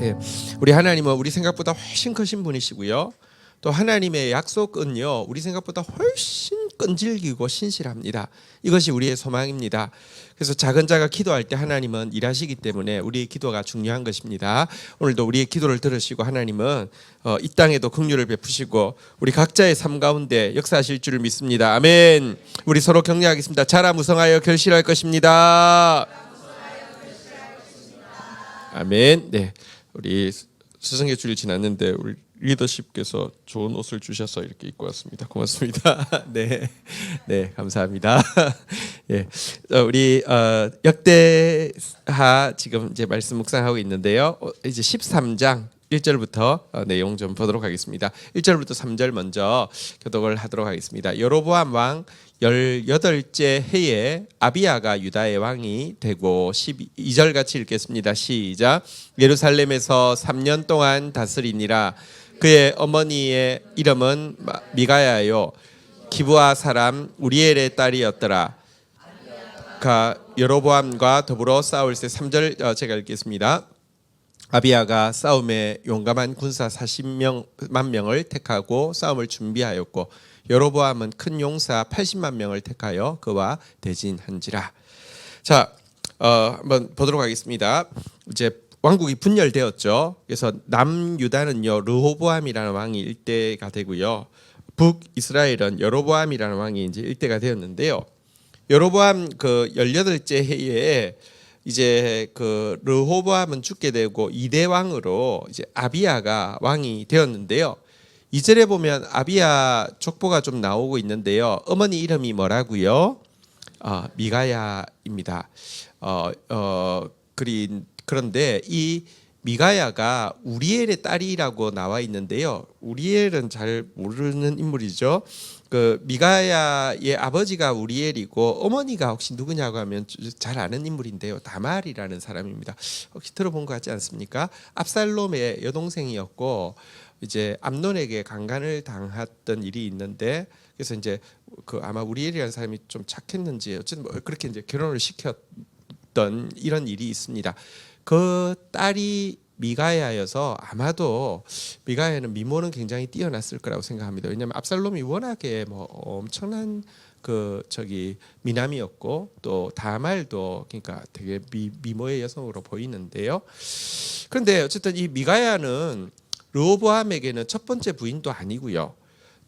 네, 우리 하나님은 우리 생각보다 훨씬 크신 분이시고요. 또 하나님의 약속은요, 우리 생각보다 훨씬 끈질기고 신실합니다. 이것이 우리의 소망입니다. 그래서 작은 자가 기도할 때 하나님은 일하시기 때문에 우리의 기도가 중요한 것입니다. 오늘도 우리의 기도를 들으시고 하나님은 이 땅에도 긍휼을 베푸시고 우리 각자의 삶 가운데 역사하실 줄을 믿습니다. 아멘. 우리 서로 격려하겠습니다. 자라 무성하여 결실할 것입니다. 아멘. 네, 우리 스승의 주일 지났는데 우리 리더십께서 좋은 옷을 주셔서 이렇게 입고 왔습니다. 고맙습니다. 네, 네, 감사합니다. 예, 우리 역대하 지금 이제 말씀 묵상하고 있는데요. 이제 13장 1절부터 내용 좀 보도록 하겠습니다. 1절부터 3절 먼저 교독을 하도록 하겠습니다. 여로보암 왕 18째 해에 아비야가 유다의 왕이 되고 12절 같이 읽겠습니다. 시작. 예루살렘에서 3년 동안 다스리니라. 그의 어머니의 이름은 미가야요 기브아 사람 우리엘의 딸이었더라. 가 여로보암과 더불어 싸울 때 3절 제가 읽겠습니다. 아비야가 싸움에 용감한 군사 40만 명을 택하고 싸움을 준비하였고 여로보암은 큰 용사 80만 명을 택하여 그와 대진한지라. 자, 한번 보도록 하겠습니다. 이제 왕국이 분열되었죠. 그래서 남유다는요 르호보암이라는 왕이 일대가 되고요, 북이스라엘은 여로보암이라는 왕이 이제 일대가 되었는데요. 여로보암 그 18째 해에 이제 그 르호보암은 죽게 되고 2대 왕으로 이제 아비야가 왕이 되었는데요. 2절에 보면 아비야 족보가 좀 나오고 있는데요. 어머니 이름이 뭐라고요? 미가야입니다. 그런데 이 미가야가 우리엘의 딸이라고 나와 있는데요. 우리엘은 잘 모르는 인물이죠. 그 미가야의 아버지가 우리엘이고 어머니가 혹시 누구냐고 하면 잘 아는 인물인데요. 다말이라는 사람입니다. 혹시 들어본 것 같지 않습니까? 압살롬의 여동생이었고 이제 암논에게 강간을 당했던 일이 있는데, 그래서 이제 그 아마 우리엘이라는 사람이 좀 착했는지 어쨌든 뭐 그렇게 이제 결혼을 시켰던 이런 일이 있습니다. 그 딸이 미가야여서 아마도 미가야는 미모는 굉장히 뛰어났을 거라고 생각합니다. 왜냐하면 압살롬이 워낙에 뭐 엄청난 그 미남이었고 또 다말도 그러니까 되게 미모의 여성으로 보이는데요. 그런데 어쨌든 이 미가야는 르호보암에게는 첫 번째 부인도 아니고요.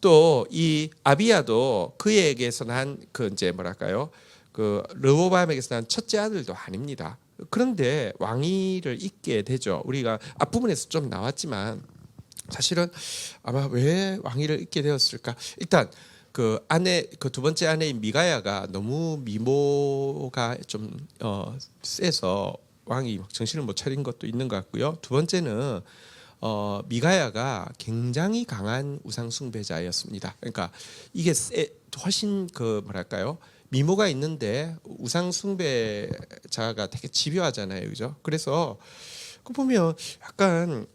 또 이 아비야도 그에게서 난 그 이제 뭐랄까요? 그 르호보암에게서 난 첫째 아들도 아닙니다. 그런데 왕위를 잇게 되죠. 우리가 앞부분에서 좀 나왔지만 사실은 아마 왜 왕위를 잇게 되었을까? 일단 그 아내 그 두 번째 아내인 미가야가 너무 미모가 좀 세서 왕이 정신을 못 차린 것도 있는 것 같고요. 두 번째는 미가야가 굉장히 강한 우상 숭배자였습니다. 그러니까 이게 훨씬 그 뭐랄까요? 미모가 있는데 우상 숭배자가 되게 집요하잖아요, 그죠? 그래서 그 보면 약간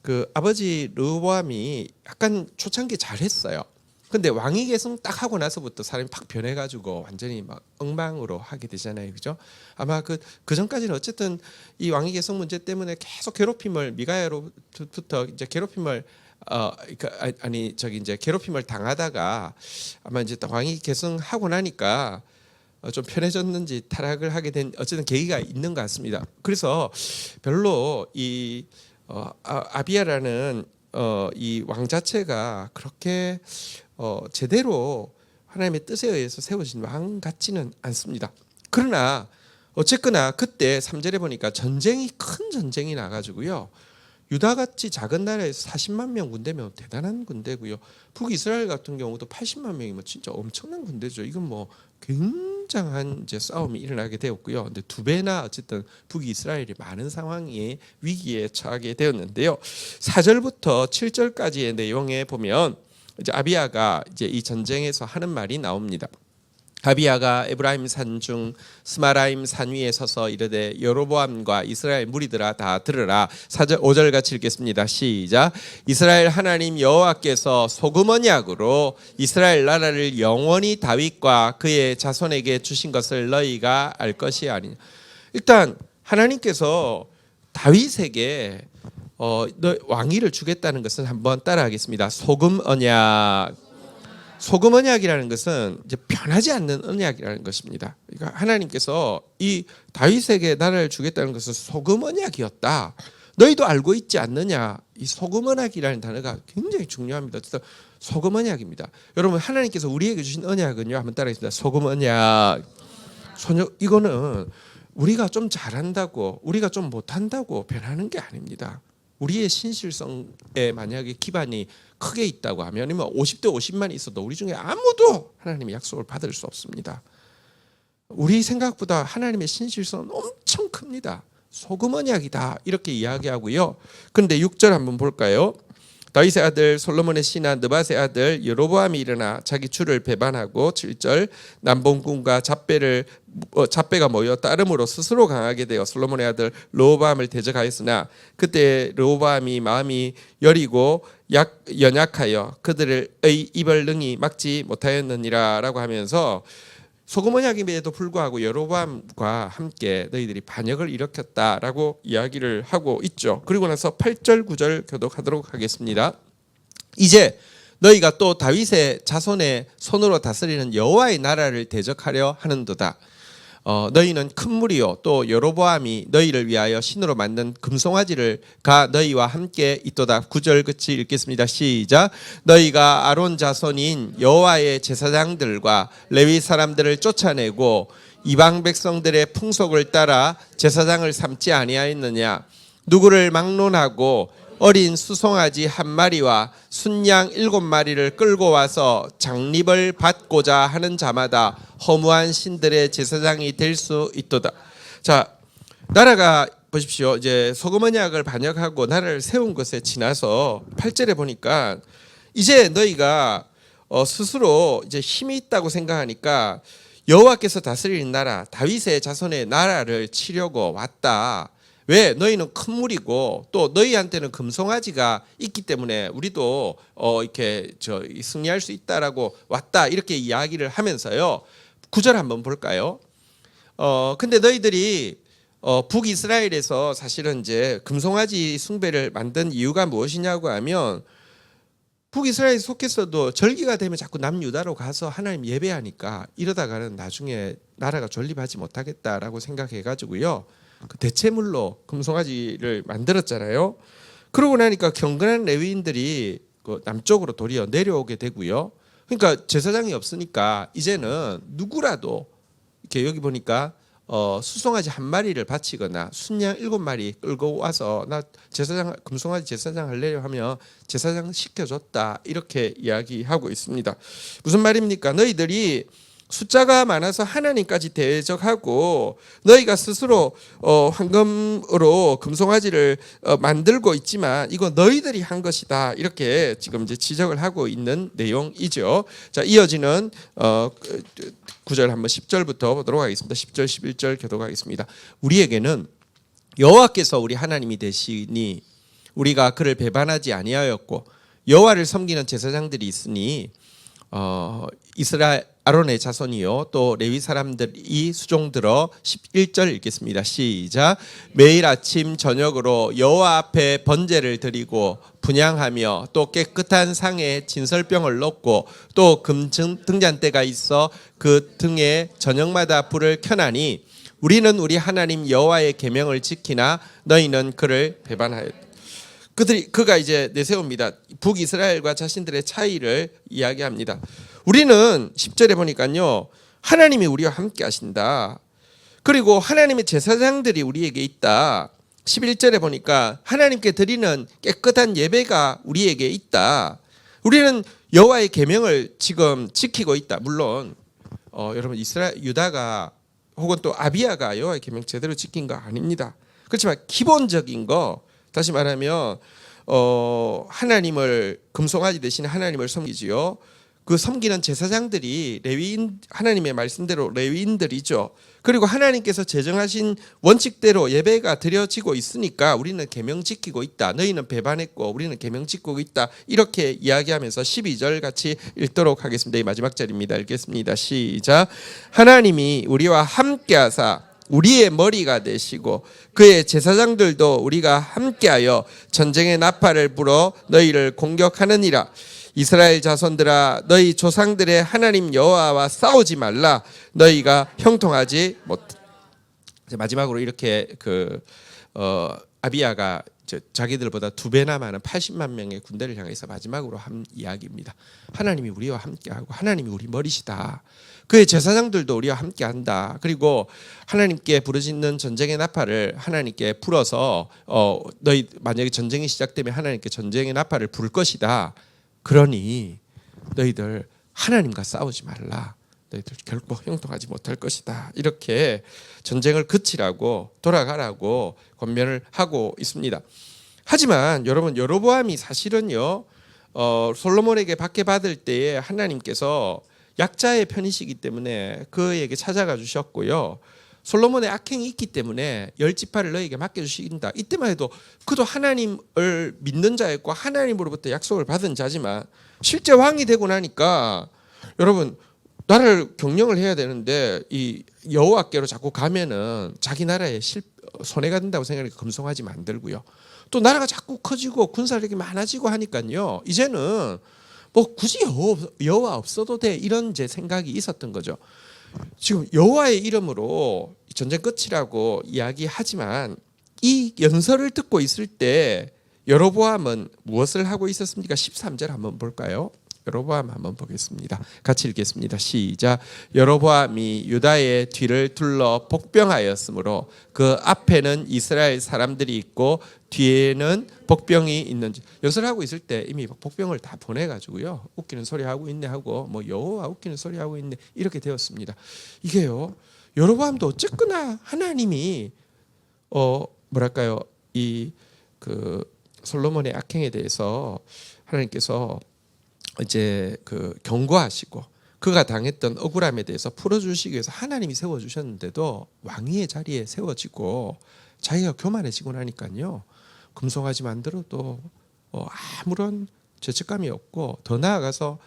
그 아버지 르호보암이 약간 초창기 잘했어요. 근데 왕위 계승 딱 하고 나서부터 사람이 팍 변해가지고 완전히 막 엉망으로 하게 되잖아요, 그죠? 아마 그 전까지는 어쨌든 이 왕위 계승 문제 때문에 계속 괴롭힘을 미가야로부터 이제 괴롭힘을 이제 괴롭힘을 당하다가 아마 이제 왕위 계승하고 나니까 좀 편해졌는지 타락을 하게 된 어쨌든 계기가 있는 것 같습니다. 그래서 별로 이 아비야라는 이 왕 자체가 그렇게 제대로 하나님의 뜻에 의해서 세워진 왕 같지는 않습니다. 그러나 어쨌거나 그때 3절에 보니까 큰 전쟁이 나가지고요. 유다같이 작은 나라에서 40만 명 군대면 대단한 군대고요. 북이스라엘 같은 경우도 80만 명이면 진짜 엄청난 군대죠. 이건 뭐 굉장한 이제 싸움이 일어나게 되었고요. 근데 두 배나 어쨌든 북이스라엘이 많은 상황이 위기에 처하게 되었는데요. 4절부터 7절까지의 내용에 보면 이제 아비야가 이제 이 전쟁에서 하는 말이 나옵니다. 아비야가 에브라임 산중 스마라임 산 위에 서서 이르되 여로보암과 이스라엘 무리들아 다 들으라. 4절 5절 같이 읽겠습니다. 시작. 이스라엘 하나님 여호와께서 소금 언약으로 이스라엘 나라를 영원히 다윗과 그의 자손에게 주신 것을 너희가 알 것이 아니냐. 일단 하나님께서 다윗에게 너 왕위를 주겠다는 것은 한번 따라하겠습니다. 소금 언약. 소금 언약이라는 것은 이제 변하지 않는 언약이라는 것입니다. 그러니까 하나님께서 이 다윗에게 나라를 주겠다는 것은 소금 언약이었다. 너희도 알고 있지 않느냐? 이 소금 언약이라는 단어가 굉장히 중요합니다. 그래서 소금 언약입니다. 여러분 하나님께서 우리에게 주신 언약은요. 한번 따라하겠습니다. 소금 언약. 이거는 우리가 좀 잘한다고 우리가 좀 못한다고 변하는 게 아닙니다. 우리의 신실성에 만약에 기반이 크게 있다고 하면 아니면 50대 50만 있어도 우리 중에 아무도 하나님의 약속을 받을 수 없습니다. 우리 생각보다 하나님의 신실성은 엄청 큽니다. 소금 언약이다 이렇게 이야기하고요. 그런데 6절 한번 볼까요? 다윗의 아들 솔로몬의 신하 느밧의 아들 여로보암이 일어나 자기 주를 배반하고 7절 남봉군과 잡배가 모여 따름으로 스스로 강하게 되어 솔로몬의 아들 르호보암을 대적하였으나 그때 르호보암이 마음이 여리고 연약하여 그들의 입을 능히 막지 못하였느니라 라고 하면서 소금 언약임에도 불구하고 여로보암과 함께 너희들이 반역을 일으켰다라고 이야기를 하고 있죠. 그리고 나서 8절 9절 교독하도록 하겠습니다. 이제 너희가 또 다윗의 자손의 손으로 다스리는 여호와의 나라를 대적하려 하는도다. 너희는 큰 무리요 또 여로보암이 너희를 위하여 신으로 만든 금송아지를 가 너희와 함께 있도다. 9절 끝이 읽겠습니다. 시작. 너희가 아론 자손인 여호와의 제사장들과 레위 사람들을 쫓아내고 이방 백성들의 풍속을 따라 제사장을 삼지 아니하였느냐? 누구를 막론하고 어린 수송아지 한 마리와 순양 7마리를 끌고 와서 장립을 받고자 하는 자마다 허무한 신들의 제사장이 될 수 있도다. 자, 나라가 보십시오. 이제 소금 언약을 반역하고 나라를 세운 것에 지나서 8절에 보니까 이제 너희가 스스로 이제 힘이 있다고 생각하니까 여호와께서 다스리는 나라 다윗의 자손의 나라를 치려고 왔다. 왜? 너희는 큰 무리고 또 너희한테는 금송아지가 있기 때문에 우리도 이렇게 승리할 수 있다라고 왔다 이렇게 이야기를 하면서요. 9절 한번 볼까요? 근데 너희들이 북이스라엘에서 사실은 이제 금송아지 숭배를 만든 이유가 무엇이냐고 하면 북이스라엘 속에서도 절기가 되면 자꾸 남유다로 가서 하나님 예배하니까 이러다가는 나중에 나라가 존립하지 못하겠다라고 생각해가지고요. 그 대체물로 금송아지를 만들었잖아요. 그러고 나니까 경건한 레위인들이 그 남쪽으로 도리어 내려오게 되고요. 그러니까 제사장이 없으니까 이제는 누구라도 이렇게 여기 보니까 수송아지 한 마리를 바치거나 순양 7마리 끌고 와서 나 제사장 금송아지 제사장 할래요 하면 제사장 시켜줬다 이렇게 이야기하고 있습니다. 무슨 말입니까? 너희들이 숫자가 많아서 하나님까지 대적하고 너희가 스스로 황금으로 금송아지를 만들고 있지만 이거 너희들이 한 것이다 이렇게 지금 이제 지적을 하고 있는 내용이죠. 자, 이어지는 9절 한번 10절부터 보도록 하겠습니다. 10절 11절 교독하겠습니다. 우리에게는 여호와께서 우리 하나님이 되시니 우리가 그를 배반하지 아니하였고 여호와를 섬기는 제사장들이 있으니 이스라엘 아론의 자손이요 또 레위 사람들이 수종들어 11절 읽겠습니다. 시작. 매일 아침 저녁으로 여호와 앞에 번제를 드리고 분향하며 또 깨끗한 상에 진설병을 넣고 또 금 등잔대가 있어 그 등에 저녁마다 불을 켜나니 우리는 우리 하나님 여호와의 계명을 지키나 너희는 그를 배반하였다. 그가 이제 내세웁니다. 북이스라엘과 자신들의 차이를 이야기합니다. 우리는 10절에 보니까요. 하나님이 우리와 함께 하신다. 그리고 하나님의 제사장들이 우리에게 있다. 11절에 보니까 하나님께 드리는 깨끗한 예배가 우리에게 있다. 우리는 여호와의 계명을 지금 지키고 있다. 물론 여러분 이스라엘 유다가 혹은 또 아비야가 여호와의 계명 제대로 지킨 거 아닙니다. 그렇지만 기본적인 거 다시 말하면 하나님을 금송아지 대신 하나님을 섬기지요. 그 섬기는 제사장들이 레위인 하나님의 말씀대로 레위인들이죠. 그리고 하나님께서 제정하신 원칙대로 예배가 드려지고 있으니까 우리는 계명 지키고 있다. 너희는 배반했고 우리는 계명 지키고 있다. 이렇게 이야기하면서 12절 같이 읽도록 하겠습니다. 이 마지막 절입니다. 읽겠습니다. 시작. 하나님이 우리와 함께하사 우리의 머리가 되시고 그의 제사장들도 우리가 함께하여 전쟁의 나팔을 불어 너희를 공격하느니라. 이스라엘 자손들아 너희 조상들의 하나님 여호와와 싸우지 말라. 너희가 형통하지 못. 마지막으로 이렇게 아비야가 자기들보다 2배나 많은 80만 명의 군대를 향해서 마지막으로 한 이야기입니다. 하나님이 우리와 함께하고 하나님이 우리 머리시다. 그의 제사장들도 우리와 함께한다. 그리고 하나님께 부르짖는 전쟁의 나팔을 하나님께 불어서 너희 만약에 전쟁이 시작되면 하나님께 전쟁의 나팔을 불 것이다. 그러니 너희들 하나님과 싸우지 말라. 너희들 결코 형통하지 못할 것이다. 이렇게 전쟁을 그치라고 돌아가라고 권면을 하고 있습니다. 하지만 여러분 여로보암이 사실은요 솔로몬에게 박해받을 때에 하나님께서 약자의 편이시기 때문에 그에게 찾아가 주셨고요. 솔로몬의 악행이 있기 때문에 10지파를 너에게 맡겨주신다. 이때만 해도 그도 하나님을 믿는 자였고 하나님으로부터 약속을 받은 자지만 실제 왕이 되고 나니까 여러분 나라를 경영을 해야 되는데 이 여호와께로 자꾸 가면은 자기 나라에 손해가 된다고 생각하니까 금송아지 만들고요. 또 나라가 자꾸 커지고 군사력이 많아지고 하니까요. 이제는 뭐 굳이 여호와 없어도 돼 이런 제 생각이 있었던 거죠. 지금 여호와의 이름으로 전쟁 끝이라고 이야기하지만 이 연설을 듣고 있을 때 여로보암은 무엇을 하고 있었습니까? 13절 한번 볼까요? 여로보암 한번 보겠습니다. 같이 읽겠습니다. 시작. 여로보암이 유다의 뒤를 둘러 복병하였으므로 그 앞에는 이스라엘 사람들이 있고 뒤에는 복병이 있는지. 연설하고 있을 때 이미 복병을 다 보내가지고요. 웃기는 소리 하고 있네 하고 뭐 여호와 웃기는 소리 하고 있네 이렇게 되었습니다. 이게요. 여로보암도 어쨌거나 하나님이 뭐랄까요 이 솔로몬의 악행에 대해서 하나님께서 이제 경고하시고 그가 당했던 억울함에 대해서 풀어주시기 위해서 하나님이 세워주셨는데도 왕위의 자리에 세워지고 자기가 교만해지고 나니까요 금송아지 만들어도 아무런 죄책감이 없고 더 나아가서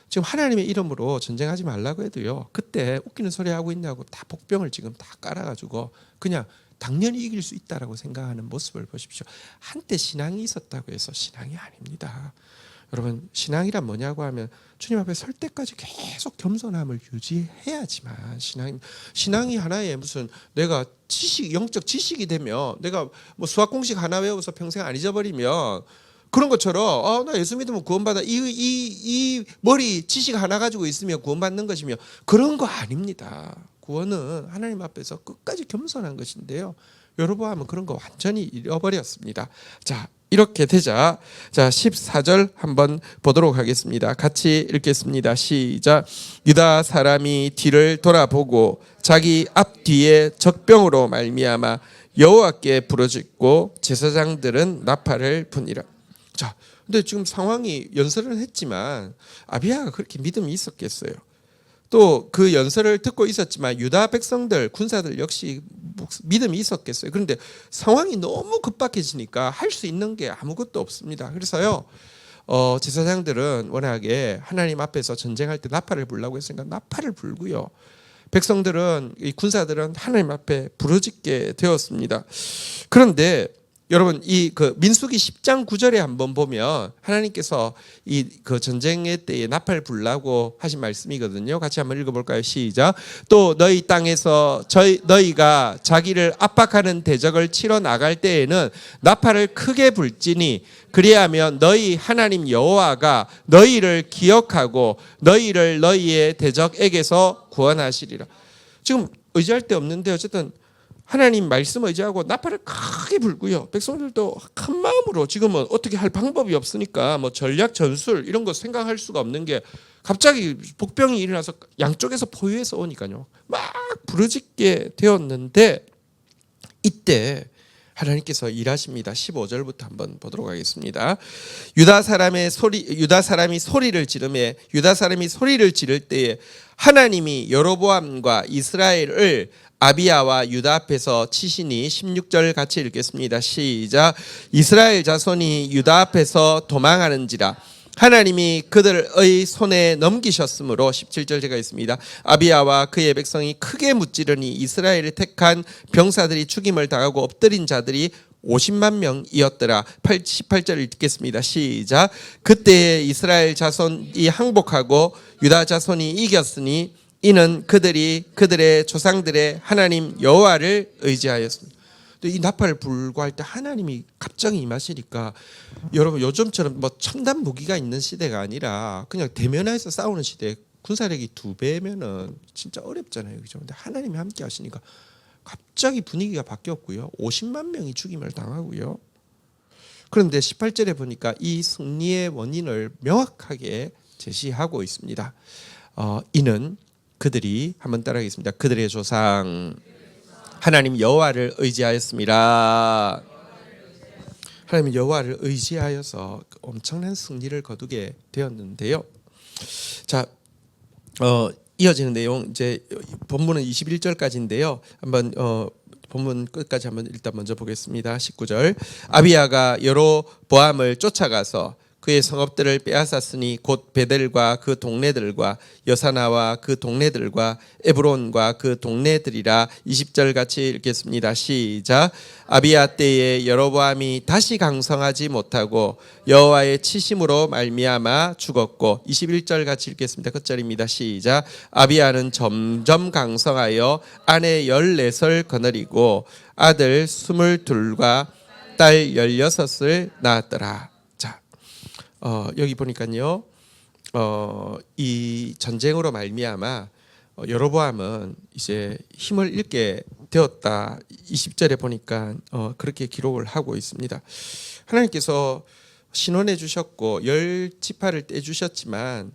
지금 하나님의 이름으로 전쟁하지 말라고 해도요 그때 웃기는 소리 하고 있냐고 다 복병을 지금 다 깔아가지고 그냥 당연히 이길 수 있다라고 생각하는 모습을 보십시오. 한때 신앙이 있었다고 해서 신앙이 아닙니다. 여러분 신앙이란 뭐냐고 하면 주님 앞에 설 때까지 계속 겸손함을 유지해야지만 신앙이 하나의 무슨 내가 영적 지식이 되면 내가 뭐 수학 공식 하나 외워서 평생 안 잊어버리면 그런 것처럼 나 예수 믿으면 구원받아 이 머리 지식 하나 가지고 있으면 구원받는 것이며 그런 거 아닙니다. 구원은 하나님 앞에서 끝까지 겸손한 것인데요. 여로보암은 그런 거 완전히 잃어버렸습니다. 자 이렇게 되자 14절 한번 보도록 하겠습니다. 같이 읽겠습니다. 시작. 유다 사람이 뒤를 돌아보고 자기 앞뒤에 적병으로 말미암아 여호와께 부르짖고 제사장들은 나팔을 부니라. 자, 근데 지금 상황이 연설을 했지만 아비야가 그렇게 믿음이 있었겠어요? 또 그 연설을 듣고 있었지만 유다 백성들 군사들 역시 믿음이 있었겠어요. 그런데 상황이 너무 급박해지니까 할 수 있는 게 아무것도 없습니다. 그래서요 제사장들은 워낙에 하나님 앞에서 전쟁할 때 나팔을 불라고 했으니까 나팔을 불고요. 백성들은 이 군사들은 하나님 앞에 부르짖게 되었습니다. 그런데 여러분 이 민수기 10장 9절에 한번 보면 하나님께서 이 전쟁의 때에 나팔 불라고 하신 말씀이거든요. 같이 한번 읽어볼까요? 시작. 또 너희 땅에서 너희가 자기를 압박하는 대적을 치러 나갈 때에는 나팔을 크게 불지니 그리하면 너희 하나님 여호와가 너희를 기억하고 너희를 너희의 대적에게서 구원하시리라. 지금 의지할 데 없는데 어쨌든 하나님 말씀 의지하고 나팔을 크게 불고요. 백성들도 큰 마음으로 지금은 어떻게 할 방법이 없으니까 뭐 전략 전술 이런 거 생각할 수가 없는 게 갑자기 복병이 일어나서 양쪽에서 포위해서 오니까요. 막 부르짖게 되었는데 이때 하나님께서 일하십니다. 15절부터 한번 보도록 하겠습니다. 유다 사람이 소리를 지르매 유다 사람이 소리를 지를 때에 하나님이 여로보암과 이스라엘을 아비야와 유다 앞에서 치시니 16절 같이 읽겠습니다. 시작. 이스라엘 자손이 유다 앞에서 도망하는지라 하나님이 그들의 손에 넘기셨으므로 17절 제가 있습니다. 아비야와 그의 백성이 크게 무찌르니 이스라엘을 택한 병사들이 죽임을 당하고 엎드린 자들이 50만 명이었더라. 18절 읽겠습니다. 시작. 그때 이스라엘 자손이 항복하고 유다 자손이 이겼으니 이는 그들이 그들의 조상들의 하나님 여호와를 의지하였습니다. 이 나팔을 불고 할 때 하나님이 갑자기 임하시니까 여러분 요즘처럼 뭐 첨단 무기가 있는 시대가 아니라 그냥 대면해서 싸우는 시대에 군사력이 2배면은 진짜 어렵잖아요. 그죠? 근데 하나님이 함께 하시니까 갑자기 분위기가 바뀌었고요. 50만 명이 죽임을 당하고요. 그런데 18절에 보니까 이 승리의 원인을 명확하게 제시하고 있습니다. 이는 그들이 한번 따라하겠습니다. 그들의 조상 하나님 여호와를 의지하였습니다. 하나님 여호와를 의지하여서 엄청난 승리를 거두게 되었는데요. 자, 이어지는 내용 이제 본문은 21절까지인데요. 한번 본문 끝까지 한번 일단 먼저 보겠습니다. 19절. 아비야가 여로보암을 쫓아가서 그의 성읍들을 빼앗았으니 곧 베델과 그 동네들과 여사나와 그 동네들과 에브론과 그 동네들이라. 20절 같이 읽겠습니다. 시작. 아비야 때에 여로보암이 다시 강성하지 못하고 여호와의 치심으로 말미암아 죽었고. 21절 같이 읽겠습니다. 끝절입니다. 시작. 아비야는 점점 강성하여 아내 14을 거느리고 아들 22과 딸 16을 낳았더라. 여기 보니까요, 이 전쟁으로 말미암아 여로보암은 이제 힘을 잃게 되었다. 20절에 보니까 그렇게 기록을 하고 있습니다. 하나님께서 신원해 주셨고 10지파를 떼 주셨지만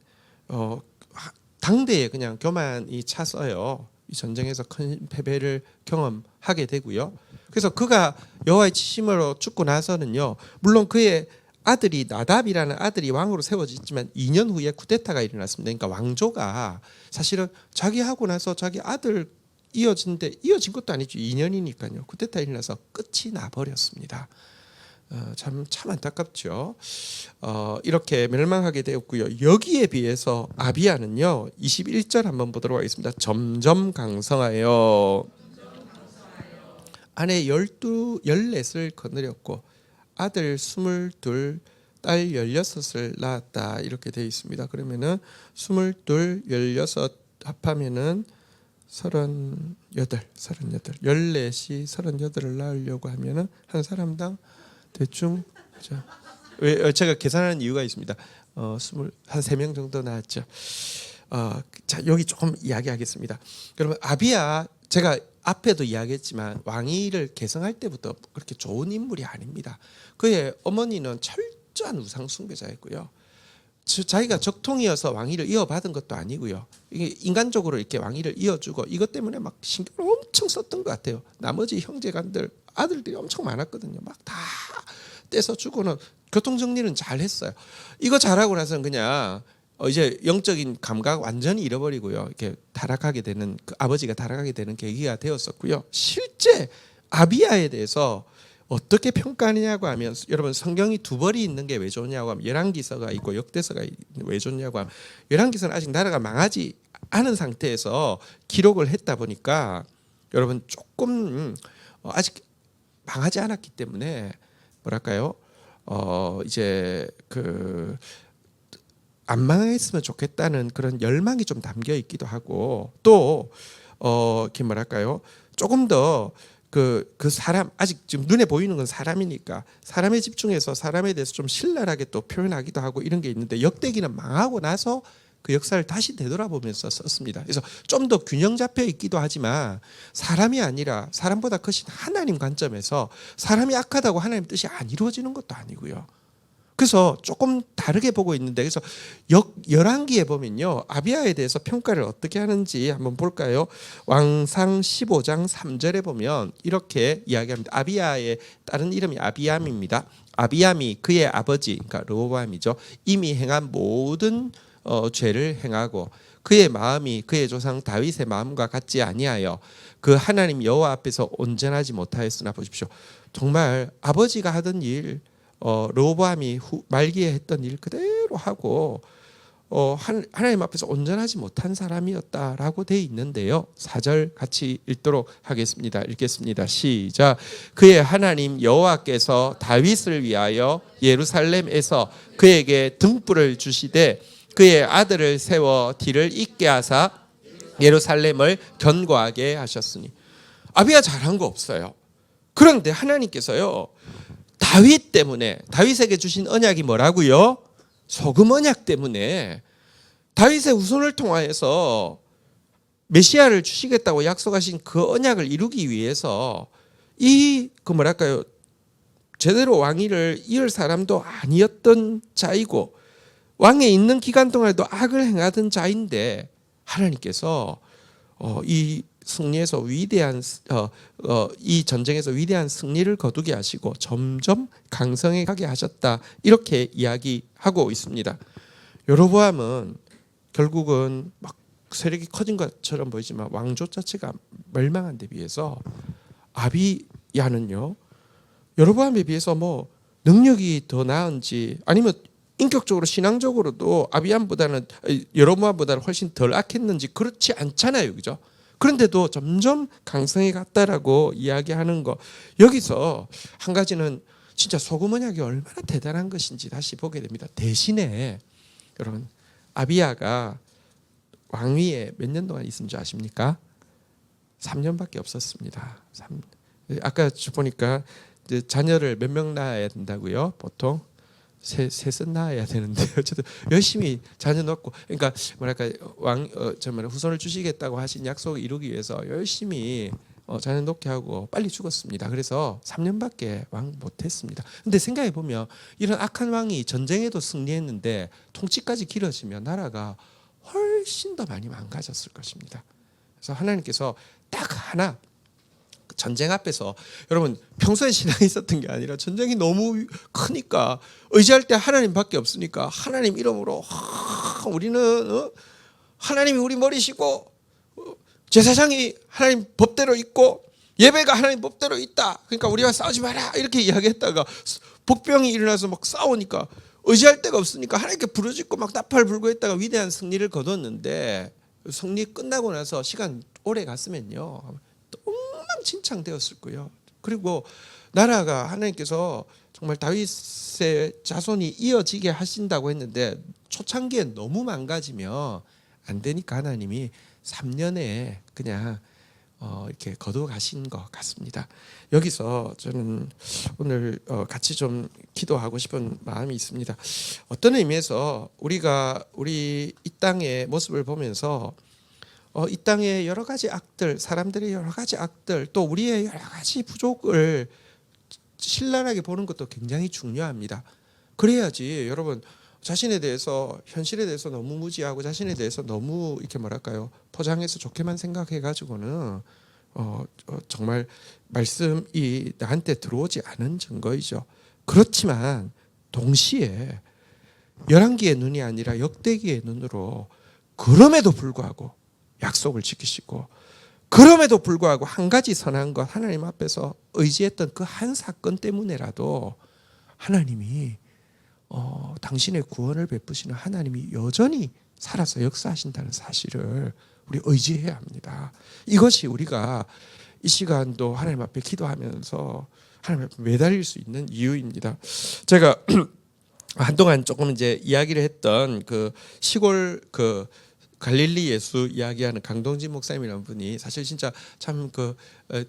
당대에 그냥 교만이 차서요. 이 전쟁에서 큰 패배를 경험하게 되고요. 그래서 그가 여호와의 치심으로 죽고 나서는요, 물론 그의 아들이 나답이라는 아들이 왕으로 세워졌지만 2년 후에 쿠데타가 일어났습니다. 그러니까 왕조가 사실은 자기 하고 나서 자기 아들 이어진 것도 아니죠. 2년이니까요. 쿠데타 일어나서 끝이 나버렸습니다. 참 안타깝죠. 이렇게 멸망하게 되었고요. 여기에 비해서 아비야는요, 21절 한번 보도록 하겠습니다. 점점 강성하여 아내 14을 거느렸고 아들 22, 딸 16을 낳았다. 이렇게 되어 있습니다. 그러면은 22, 16 합하면은 38, 14이 38을 낳으려고 하면은 한 사람당 대충 제가 계산하는 이유가 있습니다. 한 3명 정도 낳았죠. 자, 여기 조금 이야기하겠습니다. 그러면 아비야, 제가 앞에도 이야기했지만 왕위를 계승할 때부터 그렇게 좋은 인물이 아닙니다. 그의 어머니는 철저한 우상 숭배자였고요. 자기가 적통이어서 왕위를 이어받은 것도 아니고요. 이게 인간적으로 이렇게 왕위를 이어주고 이것 때문에 막 신경을 엄청 썼던 것 같아요. 나머지 형제간들 아들들이 엄청 많았거든요. 막 다 떼서 주고는 교통 정리는 잘 했어요. 이거 잘하고 나서는 그냥 이제 영적인 감각 완전히 잃어버리고요. 이렇게 타락하게 되는, 그 아버지가 타락하게 되는 계기가 되었었고요. 실제 아비야에 대해서 어떻게 평가하느냐고 하면, 여러분 성경이 두 벌이 있는 게 왜 좋냐고 하면 열왕기서가 있고 역대서가 왜 좋냐고 하면, 열왕기서는 아직 나라가 망하지 않은 상태에서 기록을 했다 보니까 여러분 조금 아직 망하지 않았기 때문에 뭐랄까요? 이제 안 망했으면 좋겠다는 그런 열망이 좀 담겨 있기도 하고, 또 이렇게 뭐랄까요? 조금 더 그 사람, 아직 지금 눈에 보이는 건 사람이니까 사람에 집중해서 사람에 대해서 좀 신랄하게 또 표현하기도 하고 이런 게 있는데, 역대기는 망하고 나서 그 역사를 다시 되돌아보면서 썼습니다. 그래서 좀 더 균형 잡혀 있기도 하지만 사람이 아니라 사람보다 크신 하나님 관점에서 사람이 악하다고 하나님 뜻이 안 이루어지는 것도 아니고요. 그래서 조금 다르게 보고 있는데, 그래서 열왕기에 보면요, 아비야에 대해서 평가를 어떻게 하는지 한번 볼까요? 왕상 15장 3절에 보면 이렇게 이야기합니다. 아비야의 다른 이름이 아비암입니다. 아비암이 그의 아버지, 그러니까 르호보암이죠, 이미 행한 모든 죄를 행하고 그의 마음이 그의 조상 다윗의 마음과 같지 아니하여 그 하나님 여호와 앞에서 온전하지 못하였으나. 보십시오. 정말 아버지가 하던 일, 르호보암이 말기에 했던 일 그대로 그대로 하고 하나님 앞에서 온전하지 못한 사람이었다라고 돼 있는데요. 4절 같이 읽도록 하겠습니다. 읽겠습니다. 시작. 그의 하나님 여호와께서 다윗을 위하여 예루살렘에서 그에게 등불을 주시되 그의 아들을 세워 뒤를 잇게 하사 예루살렘을 견고하게 하셨으니. 아비가 잘한 거 없어요. 그런데 하나님께서요, 다윗 때문에, 다윗에게 주신 언약이 뭐라고요? 소금 언약 때문에 다윗의 후손을 통하여서 메시아를 주시겠다고 약속하신 그 언약을 이루기 위해서 제대로 왕위를 이을 사람도 아니었던 자이고 왕에 있는 기간 동안에도 악을 행하던 자인데 하나님께서 이 승리에서 이 전쟁에서 위대한 승리를 거두게 하시고 점점 강성해 가게 하셨다, 이렇게 이야기하고 있습니다. 여로보암은 결국은 막 세력이 커진 것처럼 보이지만 왕조 자체가 멸망한 데 비해서 아비야는요, 여로보암에 비해서 뭐 능력이 더 나은지 아니면 인격적으로 신앙적으로도 여로보암보다는 훨씬 덜 악했는지 그렇지 않잖아요, 그죠? 그런데도 점점 강성해 갔다라고 이야기하는 거, 여기서 한 가지는 진짜 소금 언약이 얼마나 대단한 것인지 다시 보게 됩니다. 대신에 여러분, 아비야가 왕위에 몇 년 동안 있은 줄 아십니까? 3년밖에 없었습니다. 아까 보니까 자녀를 몇 명 낳아야 된다고요? 보통 셋은 낳아야 되는데 어쨌든 열심히 자녀 낳고, 그러니까 후손을 주시겠다고 하신 약속을 이루기 위해서 열심히 자녀 놓게 하고 빨리 죽었습니다. 그래서 3년밖에 왕 못했습니다. 근데 생각해 보면 이런 악한 왕이 전쟁에도 승리했는데 통치까지 길어지면 나라가 훨씬 더 많이 망가졌을 것입니다. 그래서 하나님께서 딱 하나, 전쟁 앞에서, 여러분 평소에 신앙이 있었던 게 아니라 전쟁이 너무 크니까 의지할 때 하나님밖에 없으니까 하나님 이름으로 우리는 하나님이 우리 머리시고 제사장이 하나님 법대로 있고 예배가 하나님 법대로 있다, 그러니까 우리와 싸우지 마라, 이렇게 이야기했다가 복병이 일어나서 막 싸우니까 의지할 데가 없으니까 하나님께 부르짖고 막 나팔 불고 했다가 위대한 승리를 거뒀는데, 승리 끝나고 나서 시간 오래 갔으면요 엉망진창되었을 거예요. 그리고 나라가 하나님께서 정말 다윗의 자손이 이어지게 하신다고 했는데 초창기에 너무 망가지면 안 되니까 하나님이 3년에 그냥 이렇게 거두어 가신 것 같습니다. 여기서 저는 오늘 같이 좀 기도하고 싶은 마음이 있습니다. 어떤 의미에서 우리 이 땅의 모습을 보면서 이 땅의 여러 가지 악들, 사람들의 여러 가지 악들, 또 우리의 여러 가지 부족을 신랄하게 보는 것도 굉장히 중요합니다. 그래야지 여러분 자신에 대해서, 현실에 대해서 너무 무지하고 자신에 대해서 너무 이렇게 포장해서 좋게만 생각해 가지고는 정말 말씀이 나한테 들어오지 않은 증거이죠. 그렇지만 동시에 열왕기의 눈이 아니라 역대기의 눈으로 그럼에도 불구하고 약속을 지키시고, 그럼에도 불구하고 한 가지 선한 것, 하나님 앞에서 의지했던 그 한 사건 때문에라도 하나님이 당신의 구원을 베푸시는 하나님이 여전히 살아서 역사하신다는 사실을 우리 의지해야 합니다. 이것이 우리가 이 시간도 하나님 앞에 기도하면서 하나님 앞에 매달릴 수 있는 이유입니다. 제가 한동안 조금 이제 이야기를 했던 그 시골 갈릴리 예수 이야기하는 강동진 목사님이라는 분이 사실 진짜 참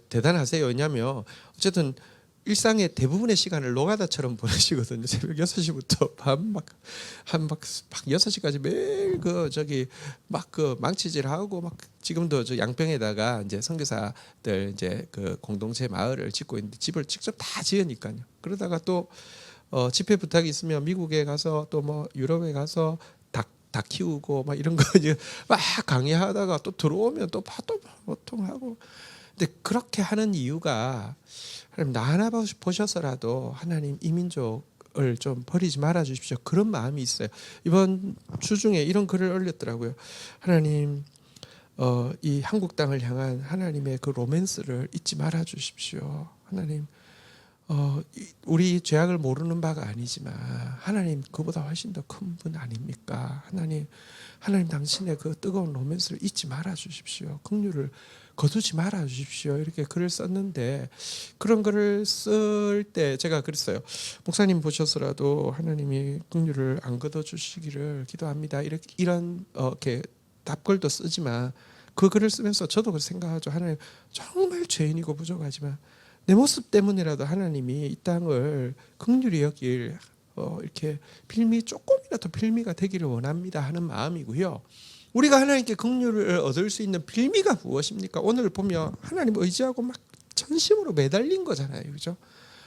대단하세요. 왜냐하면 어쨌든 일상의 대부분의 시간을 노가다처럼 보내시거든요. 새벽 6시부터 밤 한 6시까지 매일 망치질하고 지금도 저 양평에다가 이제 선교사들 이제 공동체 마을을 짓고 있는데 집을 직접 다 지으니까요. 그러다가 또 집회 부탁이 있으면 미국에 가서 또 유럽에 가서 다 키우고 이런 거 이제 막 강의하다가 또 들어오면 또 보통하고. 근데 그렇게 하는 이유가 하나님 나 하나 보셔서라도 하나님 이 민족을 좀 버리지 말아 주십시오, 그런 마음이 있어요. 이번 주 중에 이런 글을 올렸더라고요. 하나님 이 한국 땅을 향한 하나님의 그 로맨스를 잊지 말아 주십시오. 하나님 우리 죄악을 모르는 바가 아니지만 하나님 그보다 훨씬 더 큰 분 아닙니까? 하나님 당신의 그 뜨거운 로맨스를 잊지 말아 주십시오. 긍휼을 거두지 말아 주십시오. 이렇게 글을 썼는데, 그런 글을 쓸 때 제가 그랬어요. 목사님 보셔서라도 하나님이 긍휼을 안 거둬 주시기를 기도합니다. 이렇게 답글도 쓰지만, 그 글을 쓰면서 저도 그 생각하죠. 하나님 정말 죄인이고 부족하지만 내 모습 때문이라도 하나님이 이 땅을 긍휼히 여길 이렇게 조금이라도 빌미가 되기를 원합니다 하는 마음이고요. 우리가 하나님께 긍휼을 얻을 수 있는 빌미가 무엇입니까? 오늘 보면 하나님 의지하고 막 전심으로 매달린 거잖아요, 그죠?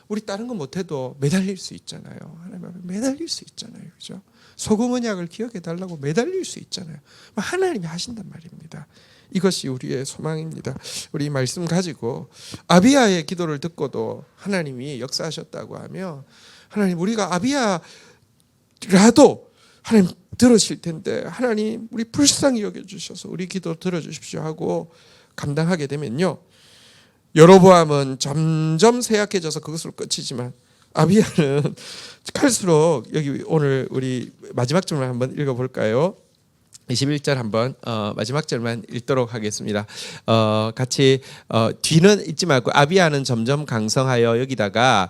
우리 다른 거 못해도 매달릴 수 있잖아요. 하나님 앞에 매달릴 수 있잖아요, 그죠? 소금 언약을 기억해 달라고 매달릴 수 있잖아요. 하나님이 하신단 말입니다. 이것이 우리의 소망입니다. 우리 말씀 가지고 아비야의 기도를 듣고도 하나님이 역사하셨다고 하면, 하나님 우리가 아비야라도 하나님 들으실 텐데, 하나님 우리 불쌍히 여겨주셔서 우리 기도 들어주십시오 하고 감당하게 되면요, 여로보암은 점점 쇠약해져서 그것으로 끝이지만 아비야는 갈수록, 여기 오늘 우리 마지막 절만 한번 읽어볼까요? 21절 한번 마지막 절만 읽도록 하겠습니다. 같이 뒤는 잊지 말고 아비야는 점점 강성하여, 여기다가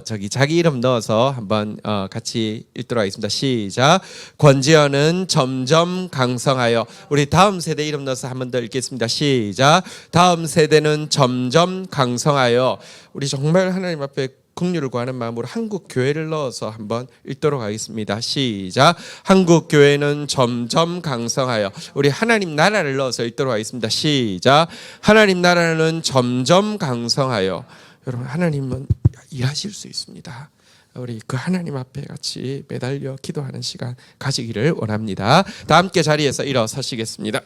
자기 이름 넣어서 한번 같이 읽도록 하겠습니다. 시작. 권지연은 점점 강성하여. 우리 다음 세대 이름 넣어서 한번 더 읽겠습니다. 시작. 다음 세대는 점점 강성하여. 우리 정말 하나님 앞에 긍휼을 구하는 마음으로 한국 교회를 넣어서 한번 읽도록 하겠습니다. 시작. 한국 교회는 점점 강성하여. 우리 하나님 나라를 넣어서 읽도록 하겠습니다. 시작. 하나님 나라는 점점 강성하여. 여러분, 하나님은 일하실 수 있습니다. 우리 그 하나님 앞에 같이 매달려 기도하는 시간 가지기를 원합니다. 다 함께 자리에서 일어서시겠습니다.